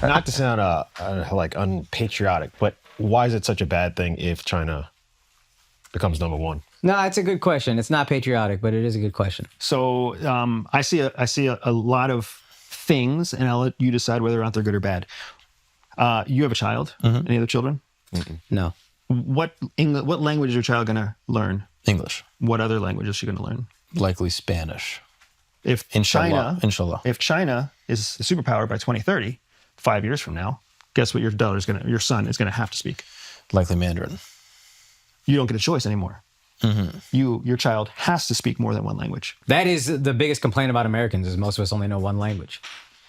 Not to sound like unpatriotic, but why is it such a bad thing if China becomes number one? No, it's a good question. It's not patriotic, but it is a good question. So I see a lot of things, and I'll let you decide whether or not they're good or bad. You have a child. Any other children? No. What language is your child going to learn? English. What other language is she going to learn? Likely Spanish. If Inshallah. If China is a superpower by 2030, 5 years from now, guess what your son is gonna have to speak? Likely Mandarin. You don't get a choice anymore. Your child has to speak more than one language. That is the biggest complaint about Americans is most of us only know one language.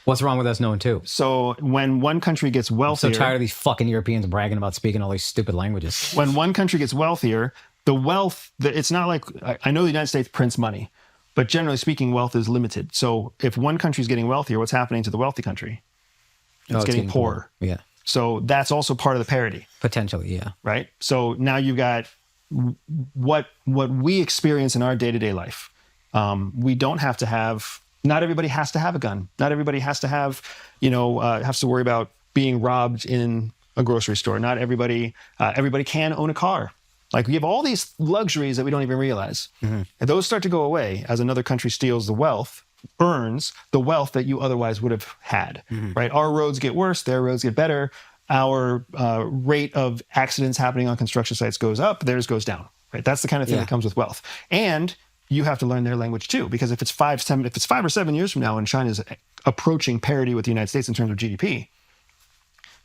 What's wrong with us knowing two? So when one country gets wealthier... I'm so tired of these fucking Europeans bragging about speaking all these stupid languages. When one country gets wealthier, the wealth... It's not like... I know the United States prints money, but generally speaking, wealth is limited. So if one country is getting wealthier, what's happening to the wealthy country? It's getting poorer. Yeah. So that's also part of the parity. Potentially, yeah. Right? So now you've got what we experience in our day-to-day life. We don't have to have... Not everybody has to have a gun. Not everybody has to have, has to worry about being robbed in a grocery store. Not everybody can own a car. Like we have all these luxuries that we don't even realize. And those start to go away as another country steals the wealth, earns the wealth that you otherwise would have had, right? Our roads get worse, their roads get better. Our rate of accidents happening on construction sites goes up, theirs goes down, right? That's the kind of thing that comes with wealth. And you have to learn their language too, because if it's 5 or 7 years from now and China's approaching parity with the United States in terms of GDP,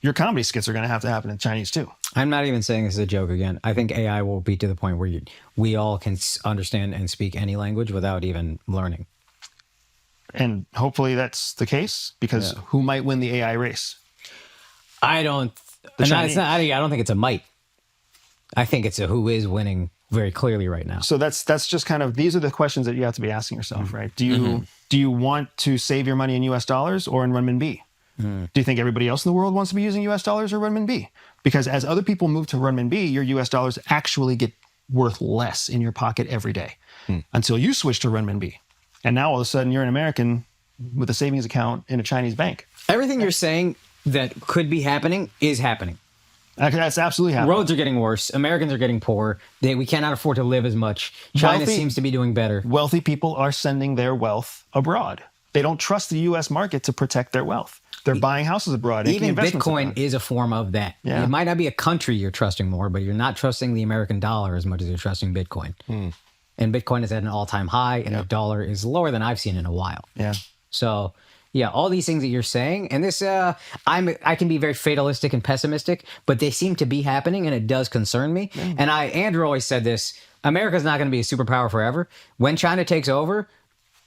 your comedy skits are going to happen in Chinese too. I'm not even saying this is a joke again. I think AI will be to the point where we all can understand and speak any language without even learning. And hopefully that's the case, because who might win the AI race? I don't think it's a might. I think it's a who is winning very clearly right now. So that's just kind of, these are the questions that you have to be asking yourself, right? Do you want to save your money in US dollars or in renminbi? Do you think everybody else in the world wants to be using US dollars or renminbi? Because as other people move to renminbi, your US dollars actually get worth less in your pocket every day until you switch to renminbi. And now all of a sudden you're an American with a savings account in a Chinese bank. Everything you're saying that could be happening is happening. That's absolutely happening. Roads are getting worse. Americans are getting poorer. We cannot afford to live as much. China seems to be doing better. Wealthy people are sending their wealth abroad. They don't trust the U.S. market to protect their wealth. They're buying houses abroad. Even Bitcoin is a form of that. Yeah. It might not be a country you're trusting more, but you're not trusting the American dollar as much as you're trusting Bitcoin. And Bitcoin is at an all-time high, and the dollar is lower than I've seen in a while. Yeah. So... yeah, all these things that you're saying, and this, I can be very fatalistic and pessimistic, but they seem to be happening, and it does concern me. And Andrew always said this: America's not going to be a superpower forever. When China takes over,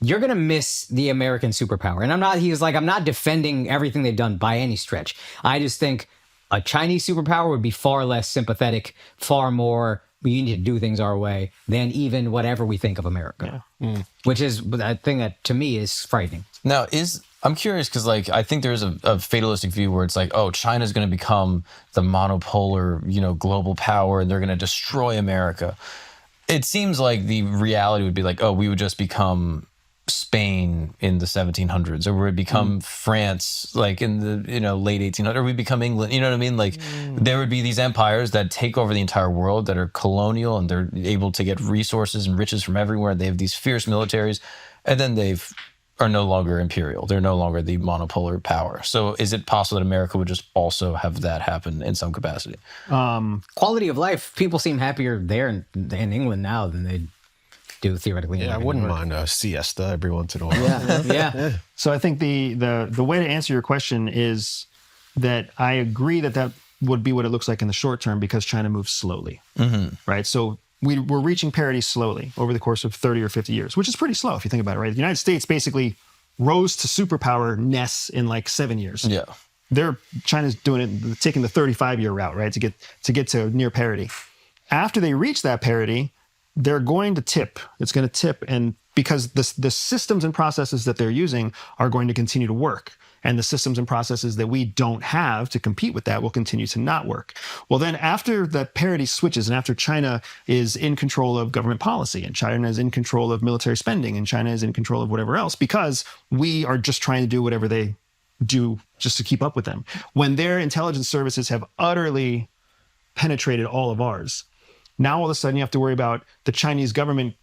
you're going to miss the American superpower. And he's like, I'm not defending everything they've done by any stretch. I just think a Chinese superpower would be far less sympathetic, far more, we need to do things our way, than even whatever we think of America. Which is a thing that, to me, is frightening. Now, I'm curious because, I think there's a fatalistic view where it's like, oh, China's going to become the monopolar, global power, and they're going to destroy America. It seems like the reality would be like, oh, we would just become Spain in the 1700s, or we'd become France, in the late 1800s, or we'd become England. You know what I mean? There would be these empires that take over the entire world that are colonial, and they're able to get resources and riches from everywhere. They have these fierce militaries, and then are no longer imperial. They're no longer the monopolar power. So is it possible that America would just also have that happen in some capacity? Quality of life, people seem happier there in England now than they do theoretically. Yeah, I wouldn't mind a siesta every once in a while. Yeah. So I think the way to answer your question is that I agree that would be what it looks like in the short term, because China moves slowly, right? So we're reaching parity slowly over the course of 30 or 50 years, which is pretty slow if you think about it, right? The United States basically rose to superpower-ness in 7 years. Yeah. China's doing it, taking the 35-year route, right, to get to near parity. After they reach that parity, they're going to tip. It's going to tip, and because the systems and processes that they're using are going to continue to work. And the systems and processes that we don't have to compete with that will continue to not work. Well, then after the parity switches, and after China is in control of government policy, and China is in control of military spending, and China is in control of whatever else, because we are just trying to do whatever they do just to keep up with them. When their intelligence services have utterly penetrated all of ours, now all of a sudden you have to worry about the Chinese government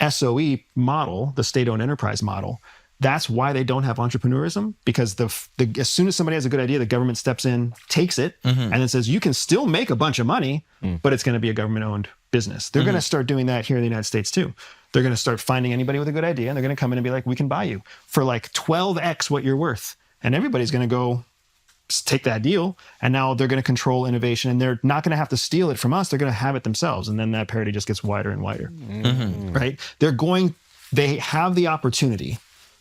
SOE model, the state-owned enterprise model. That's why they don't have entrepreneurism, because as soon as somebody has a good idea, the government steps in, takes it, and then says, you can still make a bunch of money, but it's going to be a government-owned business. They're going to start doing that here in the United States too. They're going to start finding anybody with a good idea, and they're going to come in and be like, we can buy you for like 12x what you're worth. And everybody's going to go take that deal, and now they're going to control innovation, and they're not going to have to steal it from us. They're going to have it themselves, and then that parity just gets wider and wider, right? They have the opportunity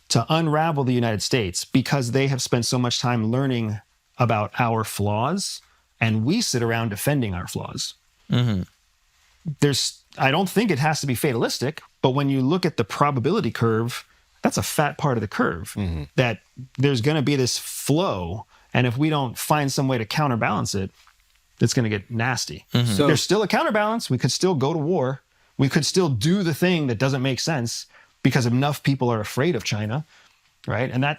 to unravel the United States because they have spent so much time learning about our flaws, and we sit around defending our flaws. I don't think it has to be fatalistic, but when you look at the probability curve, that's a fat part of the curve, that there's going to be this flow, and if we don't find some way to counterbalance it, it's going to get nasty. So there's still a counterbalance. We could still go to war. We could still do the thing that doesn't make sense because enough people are afraid of China, right? And that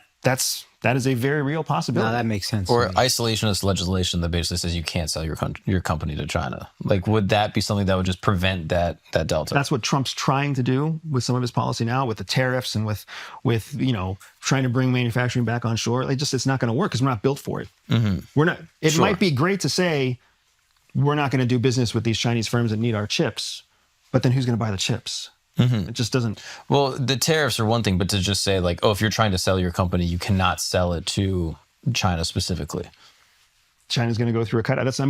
is a very real possibility. No, that makes sense. Or isolationist legislation that basically says you can't sell your company to China. Like, would that be something that would just prevent that delta? That's what Trump's trying to do with some of his policy now, with the tariffs and with trying to bring manufacturing back on shore. It's not going to work because we're not built for it. We're not. It might be great to say we're not going to do business with these Chinese firms that need our chips, but then who's going to buy the chips? It just doesn't. Well, the tariffs are one thing, but to just say like, oh, if you're trying to sell your company, you cannot sell it to China specifically. China's going to go through a cutout. That's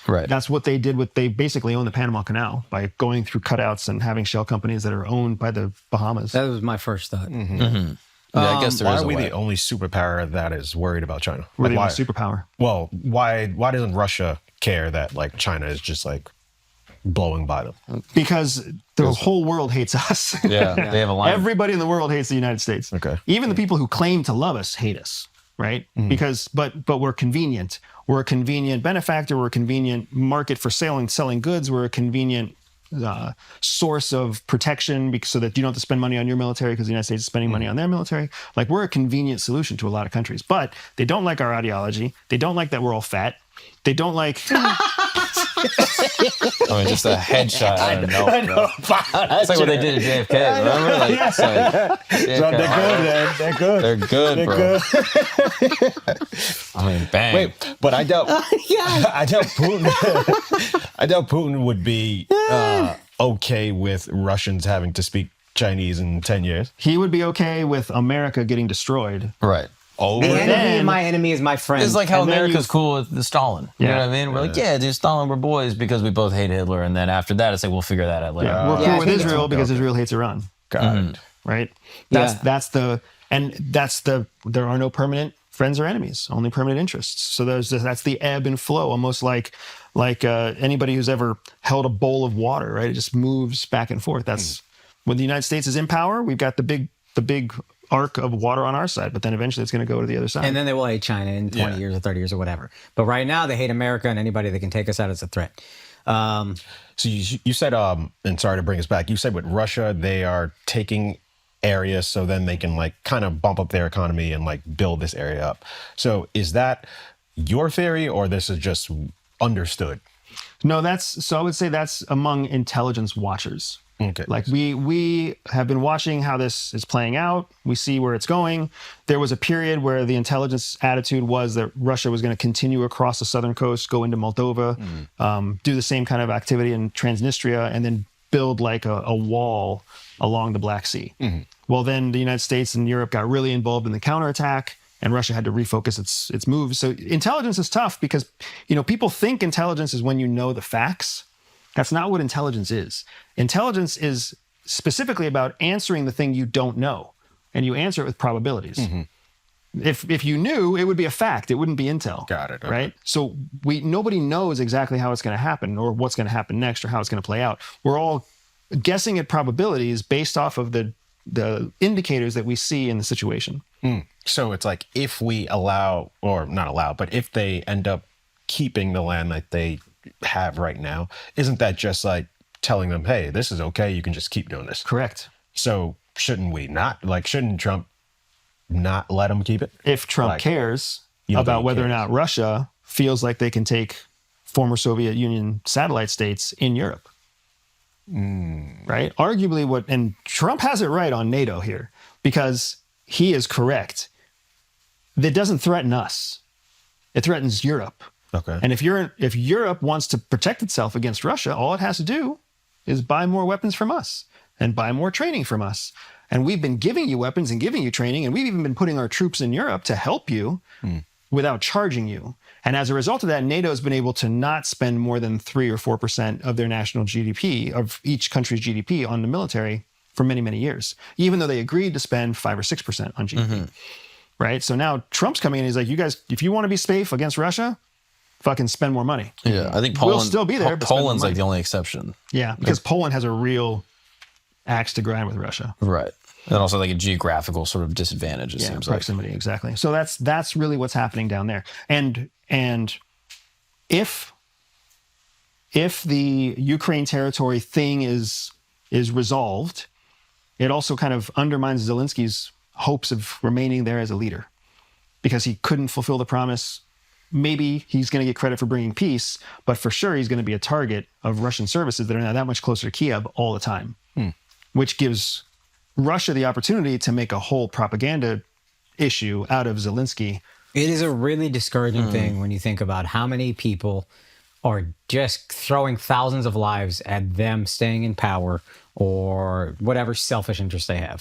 right. That's what they did. They basically own the Panama Canal by going through cutouts and having shell companies that are owned by the Bahamas. That was my first thought. Yeah, I guess why are we the only superpower that is worried about China? We're the why? only superpower. Well, why doesn't Russia care that like China is just like blowing by them? Because the whole world hates us. Yeah, they have a line. Everybody in the world hates the United States. Okay. Even the people who claim to love us hate us, right? Because but we're convenient. We're a convenient benefactor. We're a convenient market for selling goods. We're a convenient source of protection so that you don't have to spend money on your military because the United States is spending money on their military. Like, we're a convenient solution to a lot of countries, but they don't like our ideology. They don't like that we're all fat. They don't like. Just a headshot. I don't know. It's like what they did at JFK. Remember? Like, Yeah. They're good. They're good, bro. Bang. Wait, but I doubt. I doubt Putin. I doubt Putin would be okay with Russians having to speak Chinese in 10 years. He would be okay with America getting destroyed. Right. The enemy of my enemy is my friend. It's like how America's cool with the Stalin. You know what I mean? We're like, dude, Stalin, we're boys because we both hate Hitler. And then after that, it's like, we'll figure that out later. We're cool with Israel because Israel hates Iran. Got it. Right? There are no permanent friends or enemies, only permanent interests. So that's the ebb and flow, almost like anybody who's ever held a bowl of water, right? It just moves back and forth. That's when the United States is in power, we've got the big arc of water on our side, but then eventually it's going to go to the other side. And then they will hate China in 20 years or 30 years or whatever. But right now they hate America, and anybody that can take us out is a threat. So you said, and sorry to bring us back, you said with Russia, they are taking areas so then they can like kind of bump up their economy and like build this area up. So is that your theory or this is just understood? No, I would say that's among intelligence watchers. Okay. Like we have been watching how this is playing out. We see where it's going. There was a period where the intelligence attitude was that Russia was going to continue across the southern coast, go into Moldova, do the same kind of activity in Transnistria, and then build like a wall along the Black Sea. Well, then the United States and Europe got really involved in the counterattack, and Russia had to refocus its moves. So intelligence is tough because people think intelligence is when you know the facts. That's not what intelligence is. Intelligence is specifically about answering the thing you don't know, and you answer it with probabilities. If you knew, it would be a fact. It wouldn't be intel. Got it. Okay. Right? So nobody knows exactly how it's going to happen or what's going to happen next or how it's going to play out. We're all guessing at probabilities based off of the indicators that we see in the situation. So it's like if we allow, or not allow, but if they end up keeping the land that they have right now, isn't that just like telling them, hey, this is okay, you can just keep doing this? Correct. So shouldn't we not? Like, shouldn't Trump not let them keep it? If Trump Like, cares you don't about think he whether or cares? not Russia feels like they can take former Soviet Union satellite states in Europe. Right? Arguably and Trump has it right on NATO here, because he is correct. That doesn't threaten us. It threatens Europe. Okay. And if Europe wants to protect itself against Russia, all it has to do is buy more weapons from us and buy more training from us. And we've been giving you weapons and giving you training, and we've even been putting our troops in Europe to help you without charging you. And as a result of that, NATO has been able to not spend more than 3 or 4% of their national GDP, of each country's GDP, on the military for many, many years, even though they agreed to spend 5 or 6% on GDP. Right? So now Trump's coming in, he's like, you guys, if you want to be safe against Russia, fucking spend more money. Yeah, I think We'll Poland still be there, but spend more Poland's like money. the only exception. Yeah, because Poland has a real axe to grind with Russia. Right. And also like a geographical sort of disadvantage, it seems like. Proximity, exactly. So that's really what's happening down there. And if the Ukraine territory thing is resolved, it also kind of undermines Zelensky's hopes of remaining there as a leader, because he couldn't fulfill the promise. Maybe he's going to get credit for bringing peace, but for sure he's going to be a target of Russian services that are now that much closer to Kiev all the time, which gives Russia the opportunity to make a whole propaganda issue out of Zelensky. It is a really discouraging thing when you think about how many people are just throwing thousands of lives at them staying in power or whatever selfish interest they have.